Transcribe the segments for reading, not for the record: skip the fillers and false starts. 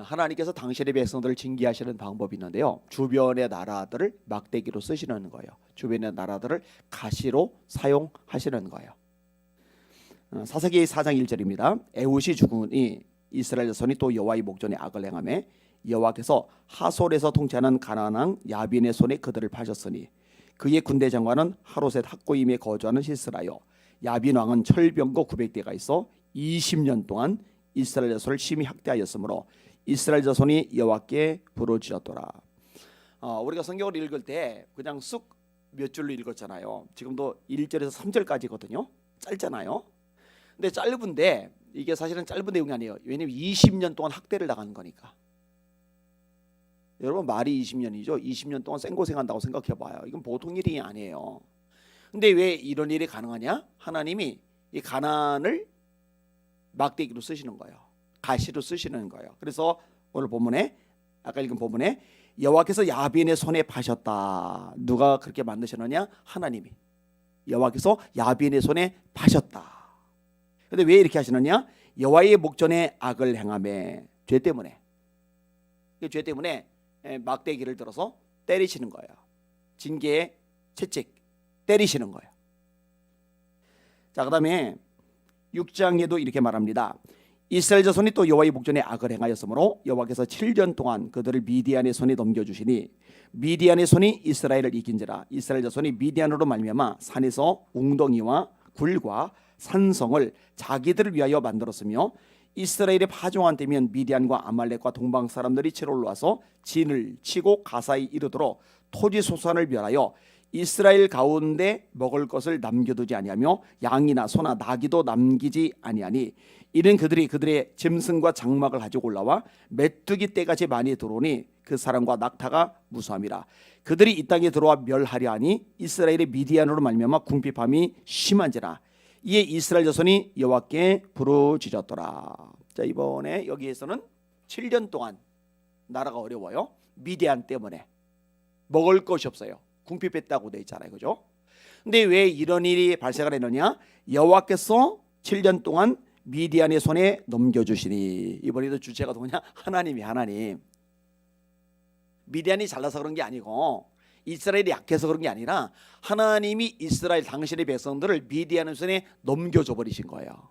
하나님께서 당신의 백성들을 징계하시는 방법이 있는데요. 주변의 나라들을 막대기로 쓰시는 거예요. 주변의 나라들을 가시로 사용하시는 거예요. 사사기 4장 1절입니다. 에훗이 죽으니 이스라엘 자손이 또 여호와의 목전에 악을 행하매 여호와께서 하솔에서 통치하는 가나안 왕 야빈의 손에 그들을 파셨으니 그의 군대 장관은 하롯셋 학고임에 거주하는 시스라요. 야빈 왕은 철병거 900대가 있어 20년 동안 이스라엘 자손을 심히 학대하였으므로 이스라엘 자손이 여호와께 부르짖었더라. 우리가 성경을 읽을 때 그냥 쑥 몇 줄로 읽었잖아요. 지금도 1절에서 3절까지거든요. 짧잖아요. 근데 짧은데 이게 사실은 짧은 내용이 아니에요. 왜냐하면 20년 동안 학대를 당하는 거니까. 여러분 말이 20년이죠. 20년 동안 생고생한다고 생각해봐요. 이건 보통 일이 아니에요. 근데 왜 이런 일이 가능하냐? 하나님이 이 가나안을 막대기로 쓰시는 거예요. 가시로 쓰시는 거예요. 그래서 오늘 본문에 아까 읽은 본문에 여호와께서 야빈의 손에 파셨다. 누가 그렇게 만드셨느냐? 하나님이. 여호와께서 야빈의 손에 파셨다. 근데 왜 이렇게 하시느냐? 여호와의 목전에 악을 행하매 죄 때문에. 죄 때문에 막대기를 들어서 때리시는 거예요. 징계의 채찍 때리시는 거예요. 자, 그다음에 6장에도 이렇게 말합니다. 이스라엘 자손이 또 여호와의 목전에 악을 행하였으므로 여호와께서 7년 동안 그들을 미디안의 손에 넘겨주시니 미디안의 손이 이스라엘을 이긴지라. 이스라엘 자손이 미디안으로 말미암아 산에서 웅덩이와 굴과 산성을 자기들을 위하여 만들었으며 이스라엘의 파종한 때면 미디안과 아말렉과 동방 사람들이 치러 올라와서 진을 치고 가사에 이르도록 토지 소산을 멸하여 이스라엘 가운데 먹을 것을 남겨두지 아니하며 양이나 소나 나귀도 남기지 아니하니 이는 그들의 짐승과 장막을 가지고 올라와 메뚜기 떼같이 많이 들어오니 그 사람과 낙타가 무수함이라. 그들이 이 땅에 들어와 멸하려 하니 이스라엘의 미디안으로 말미암아 궁핍함이 심한지라. 이에 이스라엘 자손이 여호와께 부르짖었더라. 자, 이번에 여기에서는 7년 동안 나라가 어려워요. 미디안 때문에 먹을 것이 없어요. 궁핍했다고 돼 있잖아요, 그죠? 근데 왜 이런 일이 발생을 했느냐? 여호와께서 7년 동안 미디안의 손에 넘겨주시니. 이번에도 주체가 누구냐? 하나님이. 하나님. 미디안이 잘나서 그런 게 아니고 이스라엘이 약해서 그런 게 아니라 하나님이 이스라엘 당신의 백성들을 미디안의 손에 넘겨줘 버리신 거예요.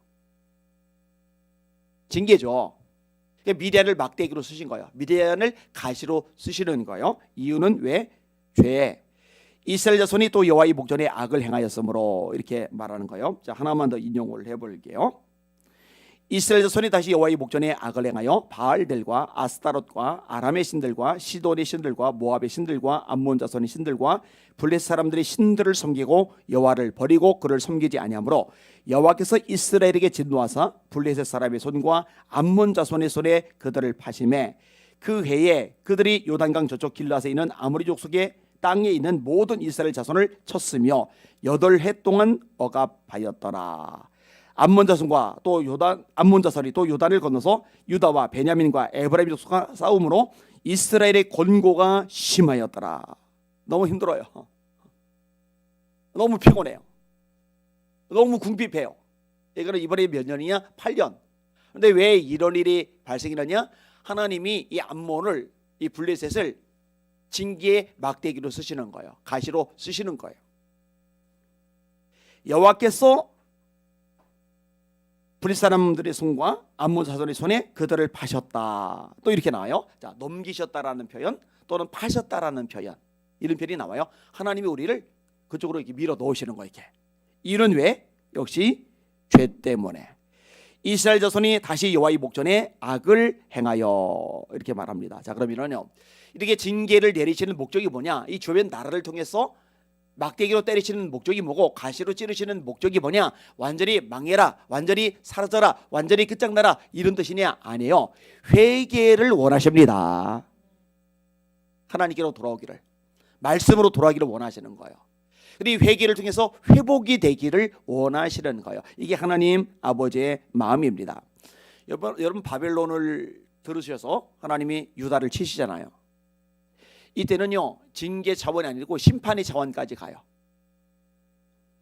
징계죠. 그러니까 미디안을 막대기로 쓰신 거예요. 미디안을 가시로 쓰시는 거예요. 이유는 왜? 죄. 이스라엘 자손이 또 여호와의 목전에 악을 행하였으므로 이렇게 말하는 거예요. 자, 하나만 더 인용을 해볼게요. 이스라엘 자손이 다시 여호와의 목전에 악을 행하여 바알들과 아스타롯과 아람의 신들과 시돈의 신들과 모압의 신들과 암몬 자손의 신들과 블레셋 사람들의 신들을 섬기고 여호와를 버리고 그를 섬기지 아니하므로 여호와께서 이스라엘에게 진노하사 블레셋 사람의 손과 암몬 자손의 손에 그들을 파심해 그 해에 그들이 요단강 저쪽 길앗에 있는 아모리 족속의 땅에 있는 모든 이스라엘 자손을 쳤으며 8해 동안 억압하였더라. 암몬 자손과 또 암몬 자손이 또 요단을 건너서 유다와 베냐민과 에브라임 족속과 싸움으로 이스라엘의 권고가 심하였더라. 너무 힘들어요. 너무 피곤해요. 너무 궁핍해요. 이거는 이번에 몇 년이냐? 8년. 근데 왜 이런 일이 발생이냐냐? 하나님이 이 암몬을, 이 블레셋을 징계의 막대기로 쓰시는 거예요. 가시로 쓰시는 거예요. 여호와께서 블레셋 사람들의 손과 암몬 자손의 손에 그들을 파셨다. 또 이렇게 나와요. 자, 넘기셨다라는 표현 또는 파셨다라는 표현, 이런 표현이 나와요. 하나님이 우리를 그쪽으로 이렇게 밀어 넣으시는 거예요. 이렇게. 이는 왜? 역시 죄 때문에. 이스라엘 자손이 다시 여호와의 목전에 악을 행하여 이렇게 말합니다. 자, 그러면요, 이렇게 징계를 내리시는 목적이 뭐냐? 이 주변 나라를 통해서 막대기로 때리시는 목적이 뭐고 가시로 찌르시는 목적이 뭐냐? 완전히 망해라, 완전히 사라져라, 완전히 끝장나라, 이런 뜻이냐? 아니에요. 회개를 원하십니다. 하나님께로 돌아오기를, 말씀으로 돌아오기를 원하시는 거예요. 그리고 회개를 통해서 회복이 되기를 원하시는 거예요. 이게 하나님 아버지의 마음입니다. 여러분 바벨론을 들으셔서 하나님이 유다를 치시잖아요. 이때는요, 징계 차원이 아니고 심판의 차원까지 가요.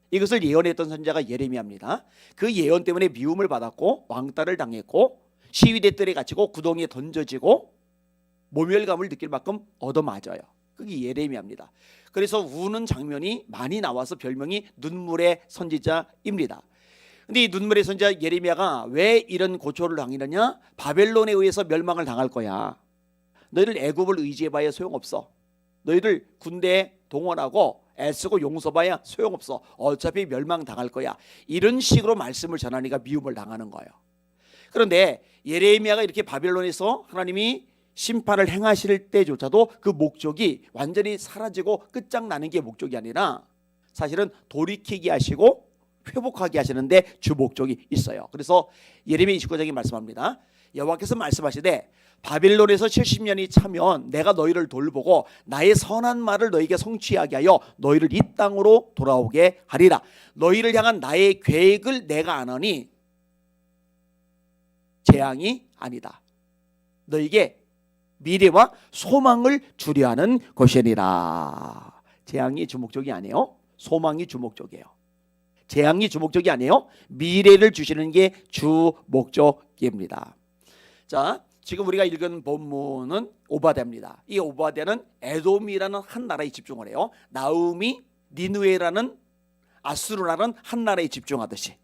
이것을 예언했던 선지자가 예레미야입니다. 그 예언 때문에 미움을 받았고 왕따를 당했고 시위대 뜰에 갇히고 구덩이에 던져지고 모멸감을 느낄 만큼 얻어맞아요. 그게 예레미야입니다. 그래서 우는 장면이 많이 나와서 별명이 눈물의 선지자입니다. 근데 이 눈물의 선지자 예레미야가 왜 이런 고초를 당하느냐? 바벨론에 의해서 멸망을 당할 거야. 너희들 애굽을 의지해봐야 소용없어. 너희들 군대에 동원하고 애쓰고 용서봐야 소용없어. 어차피 멸망당할 거야. 이런 식으로 말씀을 전하니까 미움을 당하는 거예요. 그런데 예레미야가 이렇게 바벨론에서 하나님이 심판을 행하실 때조차도 그 목적이 완전히 사라지고 끝장나는 게 목적이 아니라 사실은 돌이키게 하시고 회복하게 하시는데 주 목적이 있어요. 그래서 예레미야 29장에 말씀합니다. 여호와께서 말씀하시되 바빌론에서 70년이 차면 내가 너희를 돌보고 나의 선한 말을 너희에게 성취하게 하여 너희를 이 땅으로 돌아오게 하리라. 너희를 향한 나의 계획을 내가 아노니 재앙이 아니다. 너희에게 미래와 소망을 주려 하는 것이니라. 재앙이 주목적이 아니에요. 소망이 주목적이에요. 재앙이 주목적이 아니에요. 미래를 주시는 게 주목적입니다. 자, 지금 우리가 읽은 본문은 오바댜입니다. 이 오바댜는 에돔이라는 한 나라에 집중을 해요. 나움이 니느웨라는 아수르라는 한 나라에 집중하듯이.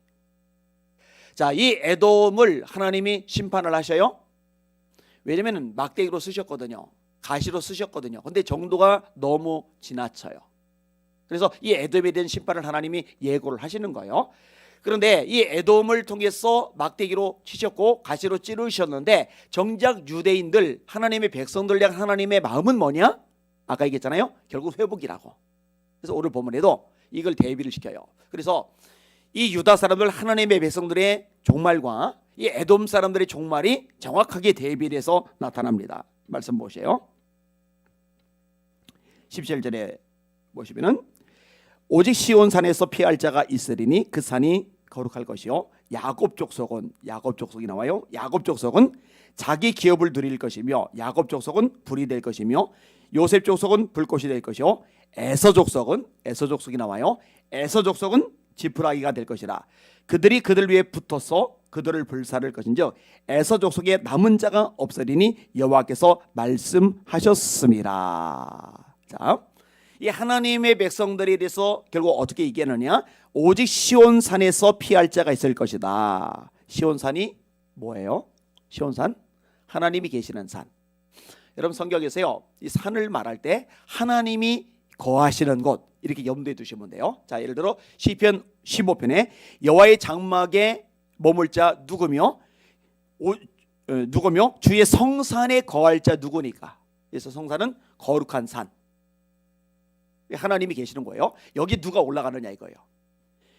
자, 이 에돔을 하나님이 심판을 하셔요. 왜냐면 막대기로 쓰셨거든요. 가시로 쓰셨거든요. 근데 정도가 너무 지나쳐요. 그래서 이 에돔에 대한 심판을 하나님이 예고를 하시는 거예요. 그런데 이 에돔을 통해서 막대기로 치셨고 가시로 찌르셨는데 정작 유대인들 하나님의 백성들 향한 하나님의 마음은 뭐냐? 아까 얘기했잖아요. 결국 회복이라고. 그래서 오늘 본문에도 이걸 대비를 시켜요. 그래서 이 유다 사람들 하나님의 백성들의 종말과 이 에돔 사람들의 종말이 정확하게 대비돼서 나타납니다. 말씀 보세요. 17절에 보시면은 오직 시온산에서 피할 자가 있으리니 그 산이 거룩할 것이요 야곱 족속은 야곱 족속이 나와요. 야곱 족속은 자기 기업을 누릴 것이며 야곱 족속은 불이 될 것이며 요셉 족속은 불꽃이 될 것이요 에서 족속이 나와요. 에서 족속은 지푸라기가 될 것이라. 그들이 그들 위에 붙어서 그들을 불사를 것인즉 에서 족속에 남은 자가 없으리니 여호와께서 말씀하셨습니다. 자, 이 하나님의 백성들에 대해서 결국 어떻게 얘기하느냐? 오직 시온산에서 피할 자가 있을 것이다. 시온산이 뭐예요? 시온산? 하나님이 계시는 산. 여러분 성경에서요, 이 산을 말할 때 하나님이 거하시는 곳 이렇게 염두에 두시면 돼요. 자, 예를 들어 시편 15편에 여호와의 장막에 머물 자 누구며 주의 성산에 거할 자 누구니까. 그래서 성산은 거룩한 산. 하나님이 계시는 거예요. 여기 누가 올라가느냐 이거예요.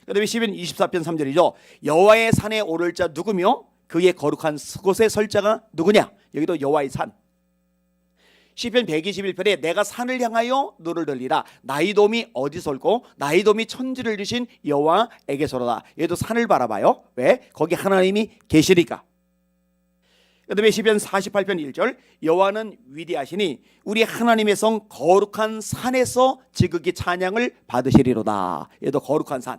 그다음에 시편 24편 3절이죠. 여호와의 산에 오를 자 누구며 그의 거룩한 곳에 설 자가 누구냐. 여기도 여호와의 산. 시편 121편에 내가 산을 향하여 노를 들리라. 나의 돔이 어디서 올고 나의 돔이 천지를 지신 여호와에게서로다. 얘도 산을 바라봐요. 왜? 거기 하나님이 계시니까. 그다음에 시편 48편 1절 여호와는 위대하시니 우리 하나님의 성 거룩한 산에서 지극히 찬양을 받으시리로다. 얘도 거룩한 산.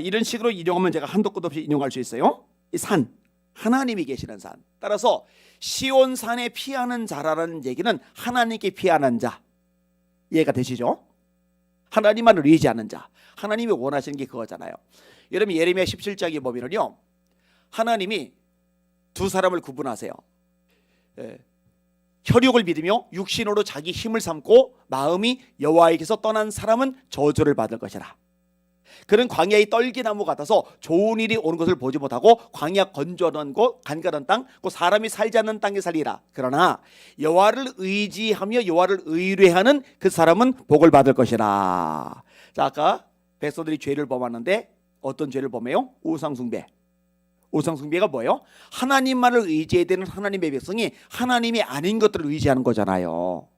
이런 식으로 인용하면 제가 한도 끝 없이 인용할 수 있어요. 이 산, 하나님이 계시는 산. 따라서 시온산에 피하는 자라는 얘기는 하나님께 피하는 자. 이해가 되시죠? 하나님만을 의지하는 자. 하나님이 원하시는 게 그거잖아요. 여러분 예레미야 17장에 보면요, 하나님이 두 사람을 구분하세요. 혈육을 믿으며 육신으로 자기 힘을 삼고 마음이 여호와에게서 떠난 사람은 저주를 받을 것이라. 그는 광야의 떨기나무 같아서 좋은 일이 오는 것을 보지 못하고 광야 건조한 곳 간간한 땅 그 사람이 살지 않는 땅에 살리라. 그러나 여호와를 의지하며 여호와를 의뢰하는 그 사람은 복을 받을 것이라. 자, 아까 백성들이 죄를 범하는데 어떤 죄를 범해요? 우상숭배. 우상숭배가 뭐예요? 하나님만을 의지해야 되는 하나님의 백성이 하나님이 아닌 것들을 의지하는 거잖아요.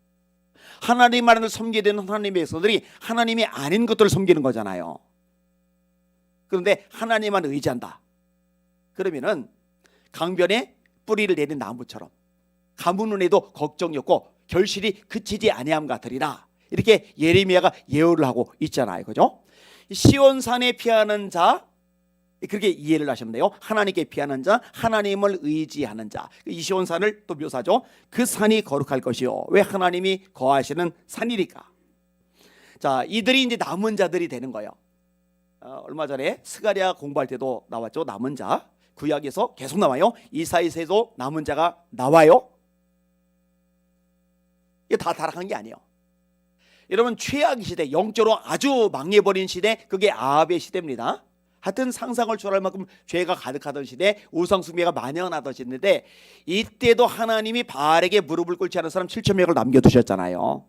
하나님만을 섬겨야 되는 하나님의 백성들이 하나님이 아닌 것들을 섬기는 거잖아요. 그런데 하나님만 의지한다. 그러면은 강변에 뿌리를 내린 나무처럼 가뭄은 해도 걱정이 없고 결실이 그치지 아니함 같으리라. 이렇게 예레미야가 예언을 하고 있잖아요. 그죠? 시온산에 피하는 자, 그렇게 이해를 하시면 돼요. 하나님께 피하는 자, 하나님을 의지하는 자. 이 시온산을 또 묘사죠. 그 산이 거룩할 것이요. 왜? 하나님이 거하시는 산이니까. 자, 이들이 이제 남은 자들이 되는 거예요. 얼마 전에 스가랴 공부할 때도 나왔죠. 남은 자. 구약에서 계속 나와요. 이사야서에도 남은 자가 나와요. 이게 다 타락한 게 아니에요. 여러분, 최악의 시대, 영적으로 아주 망해버린 시대, 그게 아합의 시대입니다. 하여튼 상상을 초월할 만큼 죄가 가득하던 시대, 우상숭배가 만연하던 시대인데, 이때도 하나님이 바알에게 무릎을 꿇지 않은 사람 7천 명을 남겨두셨잖아요.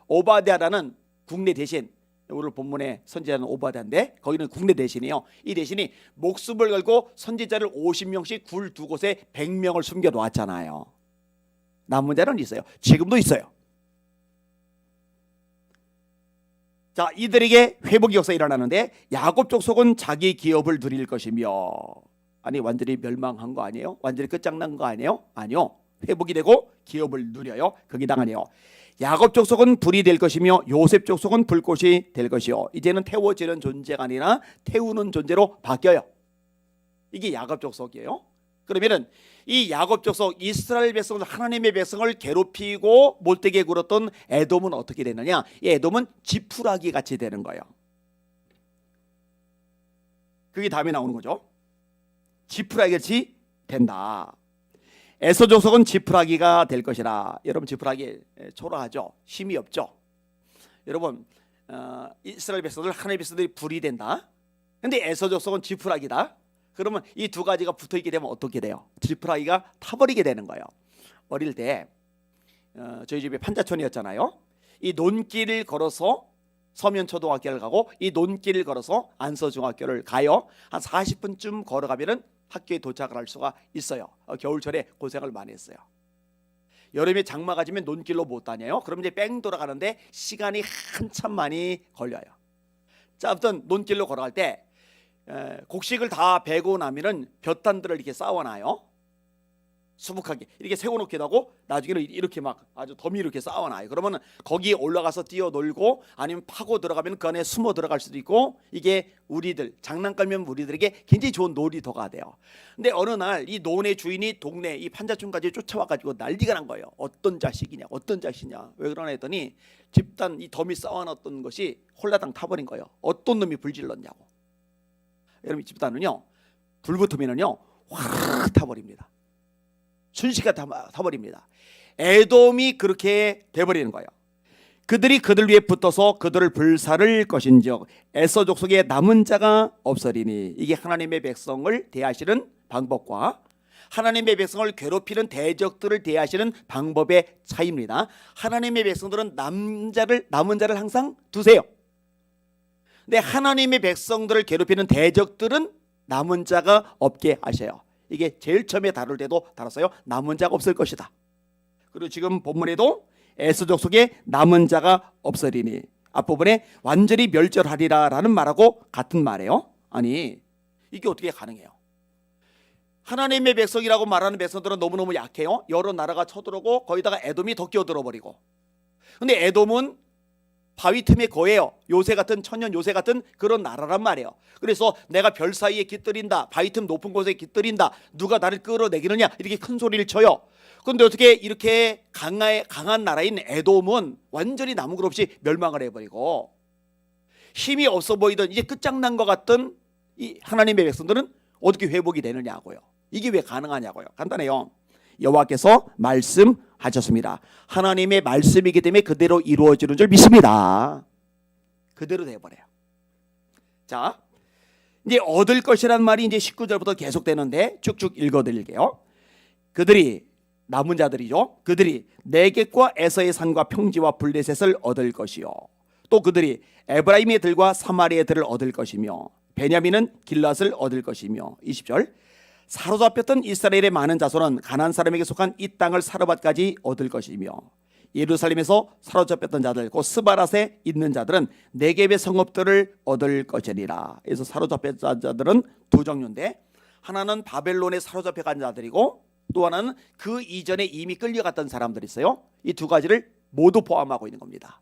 오바댜라는 국내 대신, 오늘 본문의 선지자는 오바댜인데 거기는 국내 대신이에요. 이 대신이 목숨을 걸고 선지자를 50명씩 굴 두 곳에 100명을 숨겨놓았잖아요. 남은 자는 있어요. 지금도 있어요. 자, 이들에게 회복의 역사가 일어나는데, 야곱 족속은 자기 기업을 누릴 것이며, 아니 완전히 멸망한 거 아니에요? 완전히 끝장난 거 아니에요? 아니요. 회복이 되고 기업을 누려요. 거기 당하네요. 야곱 족속은 불이 될 것이며 요셉 족속은 불꽃이 될 것이요. 이제는 태워지는 존재가 아니라 태우는 존재로 바뀌어요. 이게 야곱 족속이에요. 그러면은 이 야곱 족속, 이스라엘 백성들, 하나님의 백성을 괴롭히고 못되게 굴었던 에돔은 어떻게 되느냐? 이 에돔은 지푸라기 같이 되는 거예요. 그게 다음에 나오는 거죠. 지푸라기 같이 된다. 에서 족속은 지푸라기가 될 것이라. 여러분, 지푸라기 초라하죠. 힘이 없죠. 여러분, 이스라엘 백성들, 하나님의 백성들이 불이 된다. 근데 에서 족속은 지푸라기다. 그러면 이 두 가지가 붙어있게 되면 어떻게 돼요? 지푸라기가 타버리게 되는 거예요. 어릴 때 저희 집에 판자촌이었잖아요. 이 논길을 걸어서 서면초등학교를 가고, 이 논길을 걸어서 안서중학교를 가요. 한 40분쯤 걸어가면은 학교에 도착을 할 수가 있어요. 겨울철에 고생을 많이 했어요. 여름에 장마가 지면 논길로 못 다녀요. 그럼 이제 뺑 돌아가는데 시간이 한참 많이 걸려요. 자, 아무튼 논길로 걸어갈 때 곡식을 다 베고 나면은 볕단들을 이렇게 쌓아놔요. 수북하게 이렇게 세워놓기도 하고, 나중에는 이렇게 막 아주 더미 이렇게 쌓아놔요. 그러면 거기에 올라가서 뛰어놀고, 아니면 파고 들어가면 그 안에 숨어 들어갈 수도 있고, 이게 우리들, 장난감면 우리들에게 굉장히 좋은 놀이터가 돼요. 근데 어느 날 이 논의 주인이 동네 이 판자촌까지 쫓아와가지고 난리가 난 거예요. 어떤 자식이냐, 어떤 자식이냐. 왜 그러나 했더니 집단 이 더미 쌓아놨던 것이 홀라당 타버린 거예요. 어떤 놈이 불질렀냐고. 여러분, 집단은요, 불 붙으면은요 확 타버립니다. 순식간에 타버립니다. 에돔이 그렇게 돼버리는 거예요. 그들이 그들 위에 붙어서 그들을 불살을 것인즉 에서 족속에 남은 자가 없으리니. 이게 하나님의 백성을 대하시는 방법과 하나님의 백성을 괴롭히는 대적들을 대하시는 방법의 차이입니다. 하나님의 백성들은 남은 자를 항상 두세요. 근데 하나님의 백성들을 괴롭히는 대적들은 남은 자가 없게 하셔요. 이게 제일 처음에 다룰 때도 다뤘어요. 남은 자가 없을 것이다. 그리고 지금 본문에도 에서 족속에 남은 자가 없으리니, 앞부분에 완전히 멸절하리라 라는 말하고 같은 말이에요. 아니, 이게 어떻게 가능해요? 하나님의 백성이라고 말하는 백성들은 너무너무 약해요. 여러 나라가 쳐들어오고 거기다가 에돔이 더 끼어들어 버리고. 근데 에돔은 바위 틈에 거해요. 요새 같은, 천년 요새 같은 그런 나라란 말이에요. 그래서 내가 별 사이에 깃들인다, 바위 틈 높은 곳에 깃들인다, 누가 나를 끌어내기느냐, 이렇게 큰 소리를 쳐요. 그런데 어떻게 이렇게 강한 나라인 에돔은 완전히 남은 것 없이 멸망을 해버리고, 힘이 없어 보이던 이제 끝장난 것 같던 이 하나님의 백성들은 어떻게 회복이 되느냐고요. 이게 왜 가능하냐고요. 간단해요. 여호와께서 말씀하셨습니다. 하나님의 말씀이기 때문에 그대로 이루어지는 줄 믿습니다. 그대로 돼버려요. 자, 이제 얻을 것이란 말이 이제 19절부터 계속되는데 쭉쭉 읽어드릴게요. 그들이, 남은 자들이죠. 그들이 네겝과 에서의 산과 평지와 블레셋을 얻을 것이요. 또 그들이 에브라임의 들과 사마리아의 들을 얻을 것이며, 베냐민은 길랏을 얻을 것이며. 20절, 사로잡혔던 이스라엘의 많은 자손은 가나안 사람에게 속한 이 땅을 사르밧까지 얻을 것이며, 예루살렘에서 사로잡혔던 자들, 곧 스바랏에 있는 자들은 네겝의 성읍들을 얻을 것이니라. 그래서 사로잡혔던 자들은 두 종류인데, 하나는 바벨론에 사로잡혀간 자들이고, 또 하나는 그 이전에 이미 끌려갔던 사람들이 있어요. 이 두 가지를 모두 포함하고 있는 겁니다.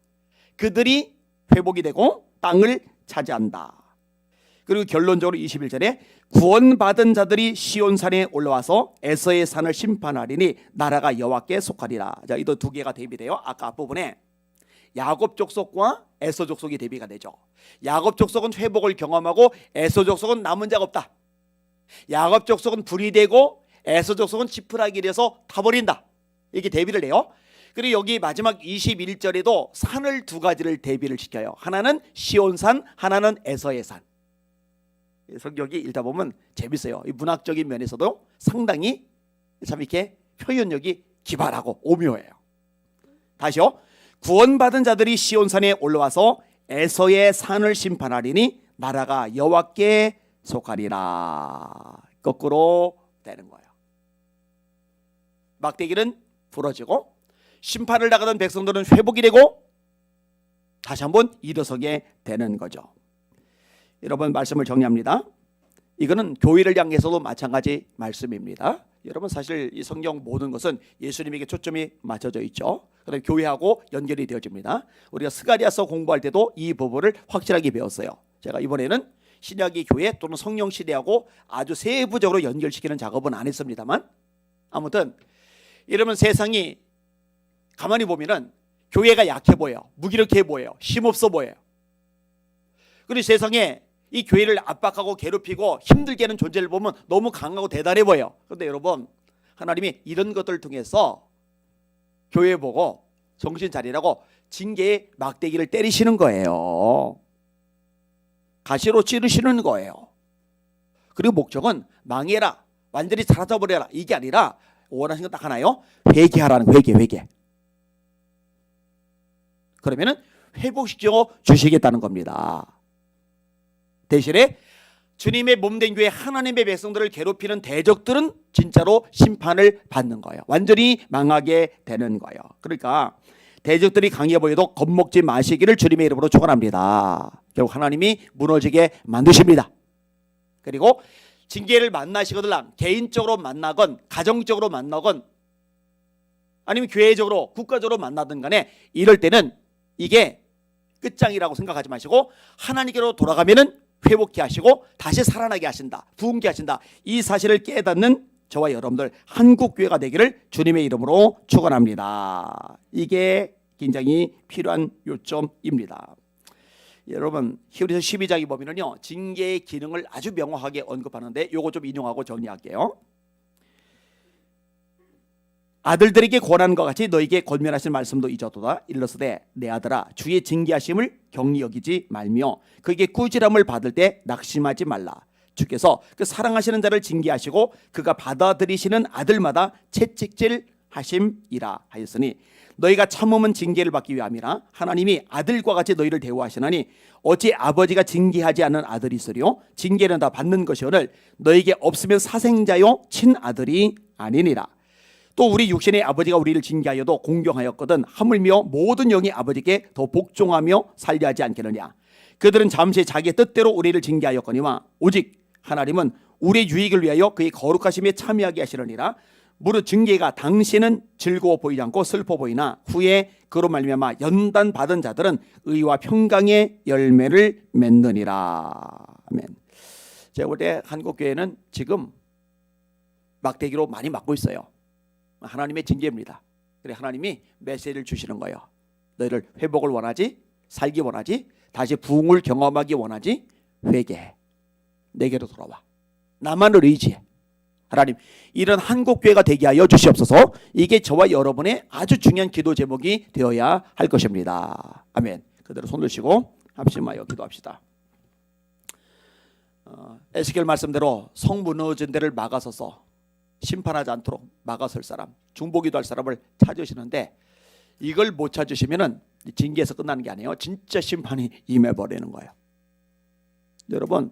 그들이 회복이 되고 땅을 차지한다. 그리고 결론적으로 21절에 구원받은 자들이 시온산에 올라와서 에서의 산을 심판하리니 나라가 여호와께 속하리라. 자, 이도 두 개가 대비돼요. 아까 앞부분에 야곱 족속과 에서 족속이 대비가 되죠. 야곱 족속은 회복을 경험하고 에서 족속은 남은 자가 없다. 야곱 족속은 불이 되고 에서 족속은 지푸라기 돼서 타버린다. 이렇게 대비를 해요. 그리고 여기 마지막 21절에도 산을 두 가지를 대비를 시켜요. 하나는 시온산, 하나는 에서의 산. 성경이 읽다 보면 재밌어요. 이 문학적인 면에서도 상당히 참 이렇게 표현력이 기발하고 오묘해요. 다시요. 구원받은 자들이 시온산에 올라와서 에서의 산을 심판하리니 나라가 여호와께 속하리라. 거꾸로 되는 거예요. 막대기는 부러지고 심판을 나가던 백성들은 회복이 되고 다시 한번 일어서게 되는 거죠. 여러분, 말씀을 정리합니다. 이거는 교회를 향해서도 마찬가지 말씀입니다. 여러분, 사실 이 성경 모든 것은 예수님에게 초점이 맞춰져 있죠. 그다음에 교회하고 연결이 되어집니다. 우리가 스가랴서 공부할 때도 이 부분을 확실하게 배웠어요. 제가 이번에는 신약의 교회 또는 성령 시대하고 아주 세부적으로 연결시키는 작업은 안 했습니다만, 아무튼 이러면 세상이 가만히 보면은 교회가 약해 보여요. 무기력해 보여요. 힘없어 보여요. 그리고 세상에 이 교회를 압박하고 괴롭히고 힘들게 하는 존재를 보면 너무 강하고 대단해 보여요. 그런데 여러분, 하나님이 이런 것들을 통해서 교회 보고 정신 차리라고 징계의 막대기를 때리시는 거예요. 가시로 찌르시는 거예요. 그리고 목적은 망해라, 완전히 사라져버려라, 이게 아니라 원하시는 건 딱 하나요. 회개하라는 거예요. 회개. 그러면은 회복시켜 주시겠다는 겁니다. 대신에 주님의 몸된 교회 하나님의 백성들을 괴롭히는 대적들은 진짜로 심판을 받는 거예요. 완전히 망하게 되는 거예요. 그러니까 대적들이 강해 보여도 겁먹지 마시기를 주님의 이름으로 축원합니다. 결국 하나님이 무너지게 만드십니다. 그리고 징계를 만나시거든 개인적으로 만나건 가정적으로 만나건 아니면 교회적으로 국가적으로 만나든 간에 이럴 때는 이게 끝장이라고 생각하지 마시고 하나님께로 돌아가면은 회복케 하시고 다시 살아나게 하신다, 부흥케 하신다, 이 사실을 깨닫는 저와 여러분들 한국교회가 되기를 주님의 이름으로 축원합니다. 이게 굉장히 필요한 요점입니다. 여러분, 히브리서 12장에 보면은요, 징계의 기능을 아주 명확하게 언급하는데 요거 좀 인용하고 정리할게요. 아들들에게 권한과 같이 너에게 권면하신 말씀도 잊어도다. 일러스되 내 아들아, 주의 징계하심을 경히 여기지 말며 그에게 꾸지람을 받을 때 낙심하지 말라. 주께서 그 사랑하시는 자를 징계하시고 그가 받아들이시는 아들마다 채찍질 하심이라 하였으니 너희가 참음은 징계를 받기 위함이라. 하나님이 아들과 같이 너희를 대우하시나니 어찌 아버지가 징계하지 않는 아들이 있으리요. 징계는 다 받는 것이오늘 너희에게 없으면 사생자요 친아들이 아니니라. 또 우리 육신의 아버지가 우리를 징계하여도 공경하였거든 하물며 모든 영이 아버지께 더 복종하며 살려 하지 않겠느냐. 그들은 잠시 자기의 뜻대로 우리를 징계하였거니와 오직 하나님은 우리의 유익을 위하여 그의 거룩하심에 참여하게 하시느니라. 무릇 징계가 당신은 즐거워 보이지 않고 슬퍼 보이나 후에 그로 말미암아 연단 받은 자들은 의와 평강의 열매를 맺느니라. 아멘. 제가 볼 때 한국교회는 지금 막대기로 많이 맞고 있어요. 하나님의 징계입니다. 그래, 하나님이 메시지를 주시는 거예요. 너희를 회복을 원하지, 살기 원하지, 다시 부흥을 경험하기 원하지, 회개해. 내게로 돌아와. 나만을 의지해. 하나님, 이런 한국교회가 되게 하여 주시옵소서. 이게 저와 여러분의 아주 중요한 기도 제목이 되어야 할 것입니다. 아멘. 그대로 손 드시고 합심하여 기도합시다. 에스겔 말씀대로 성 무너진 데를 막아서서 심판하지 않도록 막아설 사람, 중보기도 할 사람을 찾으시는데 이걸 못 찾으시면은 징계에서 끝나는 게 아니에요. 진짜 심판이 임해버리는 거예요. 여러분,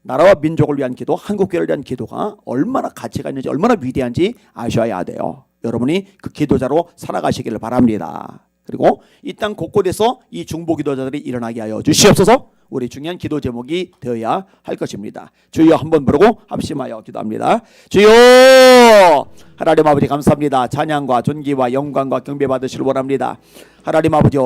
나라와 민족을 위한 기도, 한국교회를 위한 기도가 얼마나 가치가 있는지, 얼마나 위대한지 아셔야 돼요. 여러분이 그 기도자로 살아가시기를 바랍니다. 그리고 이 땅 곳곳에서 이 중보기도자들이 일어나게 하여 주시옵소서. 우리 중요한 기도 제목이 되어야 할 것입니다. 주여 한번 부르고 합심하여 기도합니다. 주여, 하나님 아버지 감사합니다. 찬양과 존귀와 영광과 경배 받으시길 원합니다. 하나님 아버지,